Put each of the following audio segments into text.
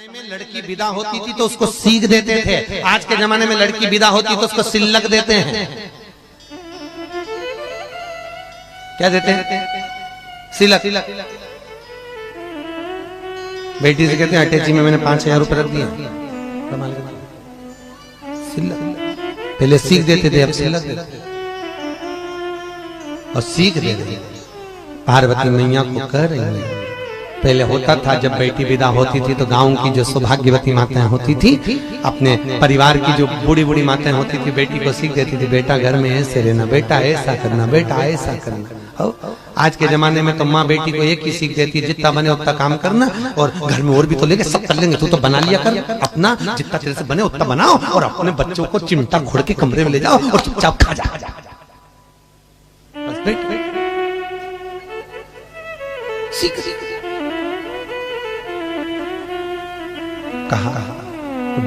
में लड़की विदा होती थी तो उसको सीख देते थे, आज के जमाने में लड़की विदा होती तो उसको सिल्लक देते हैं। क्या देते हैं? सिलक। बेटी से कहते हैं अटैची में मैंने 5,000 रुपए रख दिए, सिलक। पहले सीख देते थे, अब सिलक देते और सीख देते। पार्वती मैया को कह रही है, पहले होता था जब बेटी विदा होती थी तो गांव की जो सौभाग्यवती माताएं होती थी, अपने परिवार की जो बूढ़ी बूढ़ी माताएं होती थी, बेटी को सीख देती थी, बेटा घर में ऐसे रहना, बेटा ऐसा करना, बेटा ऐसा करना। आज के जमाने में तो माँ बेटी को एक ही सीख देती है, जितना बने उतना काम करना, और घर में और भी तो लेंगे, सब कर लेंगे, तू तो बना लिया कर, अपना जितना तेरे से बने उतना बनाओ, और अपने बच्चों को चिमटा घोड़ के कमरे में ले जाओ और चुपचाप खा जा। कहा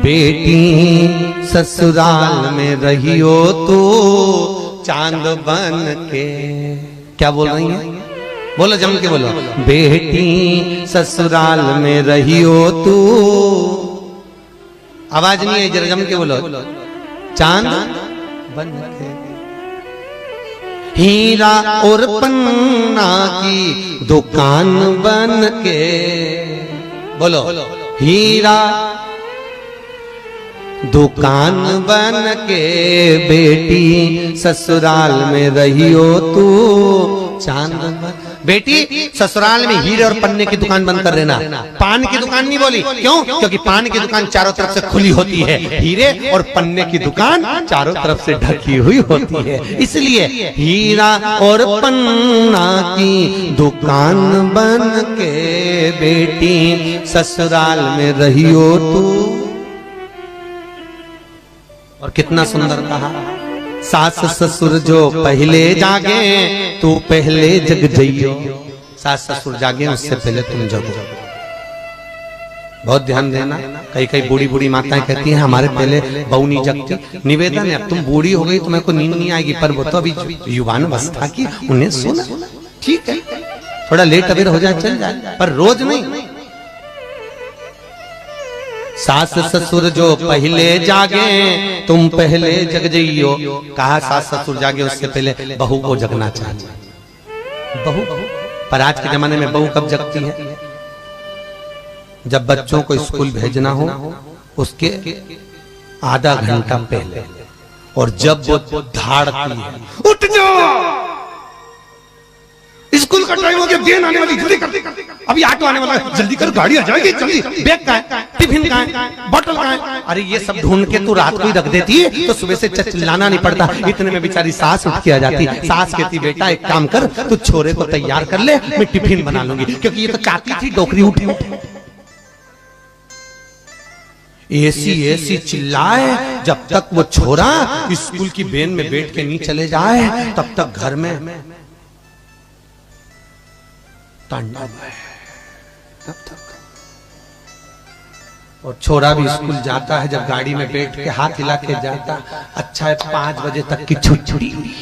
बेटी ससुराल में रहियो तो चांद बन के। क्या बोल रही है? बोलो जम के बोलो। बेटी ससुराल में रहियो तू, आवाज नहीं है, जरा जम के बोलो। चांद बन के, हीरा और पन्ना की दुकान बन के। बोलो हीरा दुकान बन के बेटी ससुराल में रहियो तू चांद बन। बेटी ससुराल में हीरे और पन्ने की दुकान बंद कर देना। पान की दुकान नहीं बोली, क्यों? क्योंकि पान की दुकान चारों तरफ से खुली होती है, हीरे और पन्ने की दुकान चारों तरफ से ढकी हुई होती है, इसलिए हीरा और पन्ना की दुकान बन के बेटी ससुराल में रहियो तू। और कितना सुंदर कहा, सास ससुर जो पहले जागे तू पहले जग जइयो। सास ससुर जागे उससे पहले तुम जगो। बहुत ध्यान देना, कई कई बूढ़ी बूढ़ी माताएं कहती हैं हमारे पहले बहू नहीं जगती। निवेदन है, अब तुम बूढ़ी हो गई तो मेरे को नींद नहीं आएगी, पर वो तो अभी युवान अवस्था की, उन्हें सोना ठीक है, थोड़ा लेट अबेर हो जाए चल जाए, पर रोज नहीं। सास ससुर जो पहले जागे तुम पहले जग जइयो। कहा सास ससुर जागे उससे पहले बहू को जगना चाहिए। बहू, पर आज के जमाने में बहू कब जगती है? जब बच्चों को स्कूल भेजना हो उसके आधा घंटा पहले, और जब वो धाड़ती है उठ जाओ, स्कूल का टाइम हो गया, ट्रेन आने वाली, जल्दी कर, अभी ऑटो आने वाला है, जल्दी कर, गाड़ी आ जाएगी, जल्दी, बैग कहाँ है, टिफिन कहाँ है, बोतल कहाँ है? अरे ये सब ढूंढ के तू रात को ही रख देती है तो सुबह से चिल्लाना नहीं पड़ता। इतने में बेचारी सास उठ के आ जाती। सास कहती बेटा एक काम कर, तू छोरे को तैयार कर ले, मैं टिफिन बना लूंगी, क्योंकि ये तो चाहती थी डोकरी उठी। ऐसी चिल्लाए जब तक वो छोरा स्कूल की बेन में बैठ के नहीं चले जाए, तब तक घर में तांडव है, तब तक। और छोरा भी स्कूल जाता है, जब गाड़ी में बैठ के हाथ हिला के जाता, अच्छा है 5 बजे तक की छुट्टी हुई।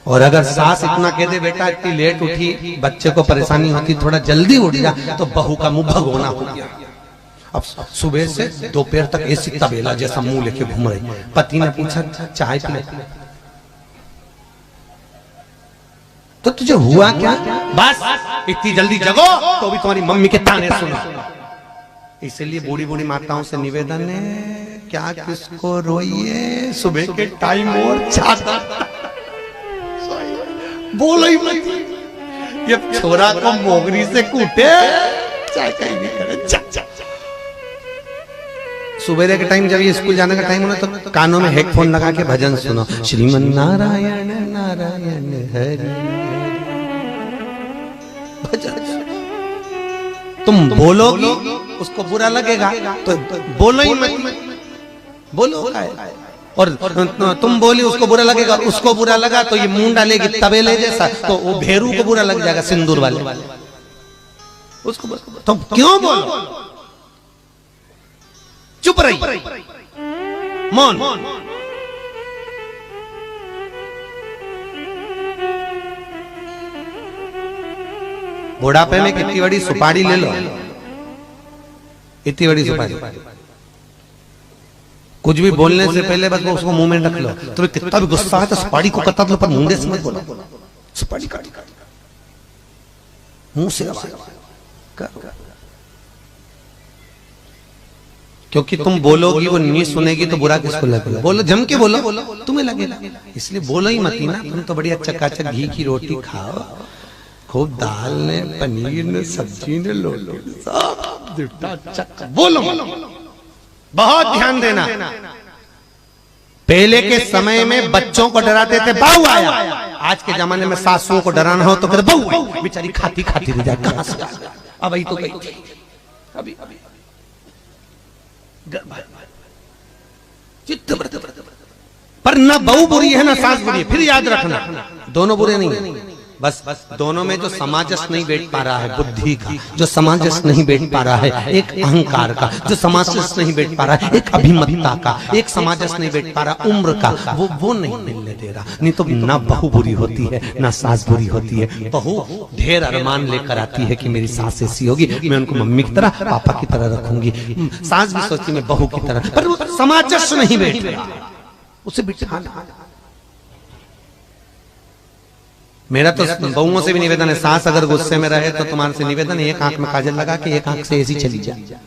और अगर सास इतना कह दे बेटा इतनी लेट उठी, बच्चे को परेशानी होती, थोड़ा जल्दी उठ जा, तो बहू का मुंह भगोना हो गया। अब सुबह से दोपहर तक ऐसी तबेला जैसा मुंह लेके घूम रही। पति ने पूछा चाय पी, तो तुझे हुआ क्या? बस इतनी जल्दी जगो तो भी तुम्हारी मम्मी के ताने सुनो। इसलिए बूढ़ी बूढ़ी माताओं से निवेदन है, क्या किसको रोइए, सुबह के टाइम और छाता बोलो ही मत। ये छोरा को मोगरी से कूटे चाहे कहीं नहीं करे। सुबह के टाइम जब ये स्कूल जाने का टाइम होना तो कानों में हेडफोन लगा के भजन सुनो, श्रीमन नारायण नारायण हरि। भजन तुम बोलोगी उसको बुरा लगेगा तो बोलो ही मत, बोलो। और तुम बोली उसको बुरा लगेगा, उसको बुरा लगा तो ये मुंह डालेगी तबेले जैसा, तो वो भेरू को बुरा लग जाएगा, सिंदूर वाले उसको। तुम क्यों बोलो? चुप रही, मौन। बुढ़ापे में कितनी बड़ी सुपारी ले लो, इतनी बड़ी सुपारी, कुछ भी बोलने से पहले बस उसको मुंह में रख लो। तो कितना भी गुस्सा है तो सुपारी को कता दो, पर मुंडे से मत बोलो, सुपारी काट मुंह से क्योंकि तुम बोलोगी वो नहीं सुनेगी तो बुरा किसको लगेगा। बोलो, जम के बोलो, तुम्हें लगेगा। इसलिए बोलो ही मत ना। तुम तो बढ़िया चकाचक घी की रोटी खाओ, खूब दाल ने, पनीर ने, सब्जी ने, सब बोलो। बहुत ध्यान देना, पहले के समय में बच्चों को डराते थे बहू आया, आज के जमाने में सासुओं को डराना हो तो कहते बहू बेचारी खाती खाती रह जाए, कहां से अब आई तो गई अभी पर ना बहू बुरी है ना सास बुरी है। फिर याद रखना दोनों बुरे नहीं है, बस दोनों में जो सामंजस्य नहीं बैठ पा रहा है, बुद्धि का जो सामंजस्य नहीं बैठ पा रहा है, एक अहंकार का जो सामंजस्य नहीं बैठ पा रहा है, एक अभिमतता का एक सामंजस्य नहीं बैठ पा रहा, उम्र का वो नहीं मिलने दे रहा। नहीं तो ना बहू बुरी होती है ना सास बुरी होती है। बहू ढेर अरमान लेकर आती है कि मेरी सास ऐसी होगी, मैं उनको मम्मी की तरह पापा की तरह रखूंगी। सास भी सोचती मैं बहू की तरह, पर वो सामंजस्य नहीं बैठ रहा, उसे बिठाना। मेरा तो बहुओं से भी निवेदन है, सास अगर गुस्से में रहे तो तुम्हारे से निवेदन है, एक आंख में काजल लगा के एक आंख से ऐसी चली जाए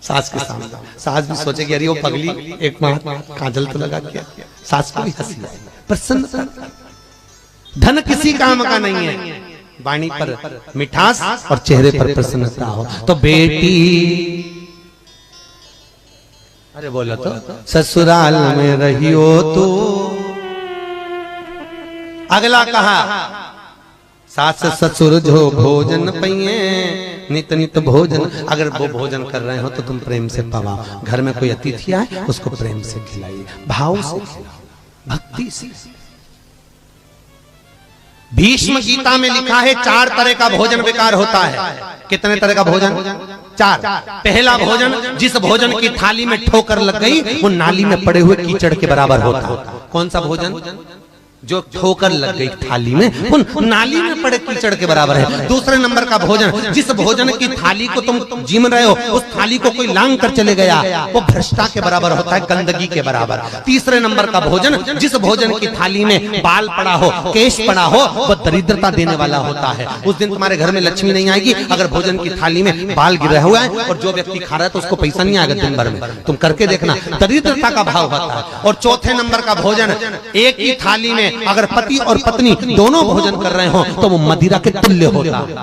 सास के सामने। सास भी सोचेगी अरे वो पगली, एक काजल तो लगा के, सास को भी हंसी आए। प्रसन्न, धन किसी काम का नहीं है, वाणी पर मिठास और चेहरे पर प्रसन्नता हो। तो बेटी, अरे बोलो तो, ससुराल में रहियो तो। अगला कहा, सास ससुर जो भोजन पइए नित नित भोजन। अगर वो भोजन कर रहे हो तो तुम प्रेम से पवाओ। घर में कोई अतिथि आए उसको प्रेम से खिलाइए, भाव से खिलाओ, भक्ति से। भीष्म गीता में लिखा है 4 तरह का भोजन बेकार होता है। कितने तरह का भोजन? 4। पहला भोजन, जिस भोजन की थाली में ठोकर लग गई वो नाली में पड़े हुए कीचड़ के बराबर होता है। कौन सा भोजन? जो ठोकर लग गई थाली में, उन नाली में पड़े कीचड़ के बराबर है। दूसरे नंबर का भोजन, जिस भोजन की थाली को तुम जिम रहे हो उस थाली को कोई लांग कर चले गया, वो भ्रष्टा के बराबर होता है, गंदगी के बराबर। तीसरे नंबर का भोजन, जिस भोजन की थाली में बाल पड़ा हो, केश पड़ा हो, वो दरिद्रता देने वाला होता है। उस दिन तुम्हारे घर में लक्ष्मी नहीं आएगी अगर भोजन की थाली में बाल गिर रहा हुआ है और जो व्यक्ति खा रहा है तो उसको पैसा नहीं आएगा दिन भर में। तुम करके देखना, दरिद्रता का भाव होता है। और चौथे नंबर का भोजन, एक ही थाली में अगर पति और पत्नी दोनों भोजन कर रहे हो तो वो मदिरा के तुल्य होता है।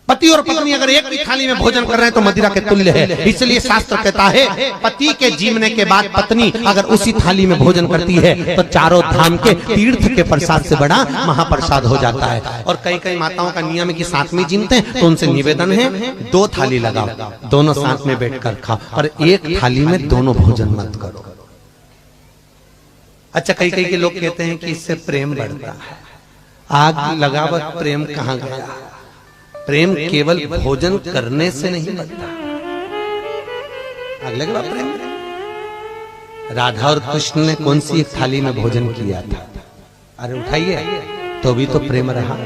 पति और पत्नी अगर एक ही थाली में भोजन कर रहे हैं तो मदिरा के तुल्य है। इसलिए शास्त्र कहता है पति के जीवने के बाद पत्नी अगर उसी थाली में भोजन करती है तो चारों धाम के तीर्थ के प्रसाद से बड़ा महाप्रसाद हो जाता है। और कई कई माताओं का नियम है कि साथ में जीमते हैं तो उनसे निवेदन है 2 थाली लगाओ, दोनों साथ में बैठकर खाओ, और एक थाली में दोनों भोजन मत करो। अच्छा, कई कई के लोग कहते हैं कि इससे प्रेम बढ़ता है। आग लगावत प्रेम कहां गया? प्रेम केवल भोजन करने से नहीं बढ़ता। आग लगे प्रेम। राधा और कृष्ण ने कौन सी एक थाली में भोजन किया था? अरे उठाइए, तो भी तो प्रेम रहा।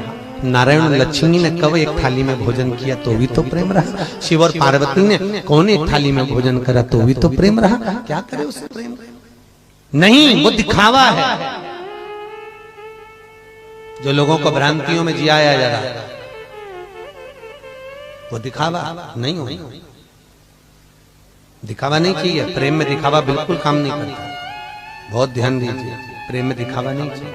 नारायण और लक्ष्मी ने कब एक थाली में भोजन किया तो भी तो प्रेम रहा। शिव और पार्वती ने कौन एक थाली में भोजन करा तो भी तो प्रेम रहा। क्या करे उससे प्रेम? नहीं, वो दिखावा है जो लोगों को भ्रांतियों में जियाया जा रहा है। वो दिखावा नहीं हो, दिखावा नहीं चाहिए। प्रेम में दिखावा बिल्कुल काम नहीं करता। बहुत ध्यान दीजिए, प्रेम में दिखावा नहीं चाहिए।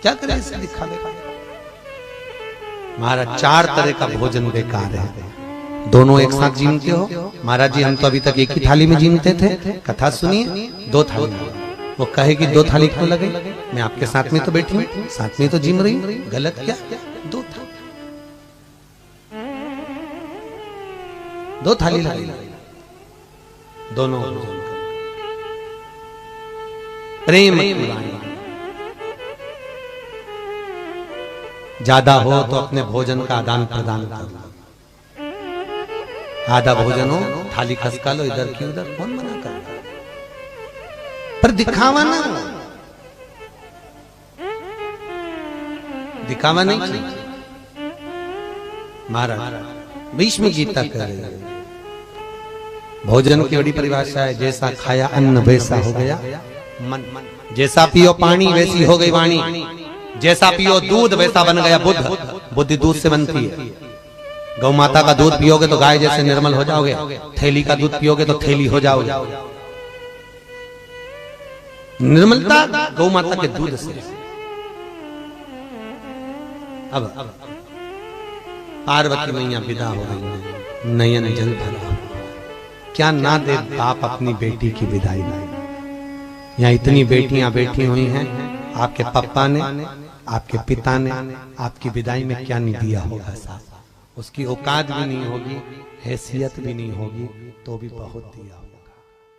क्या करें इसे दिखावे का? महाराज 4 तरह का भोजन बेकार है। दोनों एक साथ जीमते हो? महाराज जी हम तो अभी तक एक ही थाली में जीमते थे। कथा सुनिए, 2 थाली। वो कहे कि 2 थाली क्यों लगे? मैं आपके साथ में तो बैठी हूँ, साथ में तो जीम रही हूँ, गलत क्या? 2 थाली लगी, दोनों प्रेम की वाणी। ज्यादा हो तो अपने भोजन का आदान प्रदान करो। आधा भोजन हो, थाली खसका लो इधर की उधर, कौन मना करता? पर दिखावा ना हो। दिखावा नहीं चाहिए। महाराज भीष्म गीता कह रहे हैं, भोजन की बड़ी परिभाषा है, जैसा खाया अन्न वैसा हो गया मन, जैसा पियो पानी वैसी हो गई वाणी, जैसा पियो दूध वैसा बन गया बुद्ध। बुद्धि दूध से बनती है। गौ माता का दूध पियोगे तो गाय जैसे निर्मल हो जाओगे, थैली का दूध पियोगे तो थैली हो जाओगे। निर्मलता गौ माता के दूध से। अब पार्वती मैया विदा हो गई, नयन जल भरा, क्या ना दे बाप अपनी बेटी की विदाई में। यहाँ इतनी बेटियां बैठी हुई हैं, आपके पापा ने, आपके पिता ने आपकी विदाई में क्या नहीं दिया होगा साहब। उसकी औकात भी नहीं होगी, हैसियत भी नहीं होगी, तो भी बहुत दिया होगा।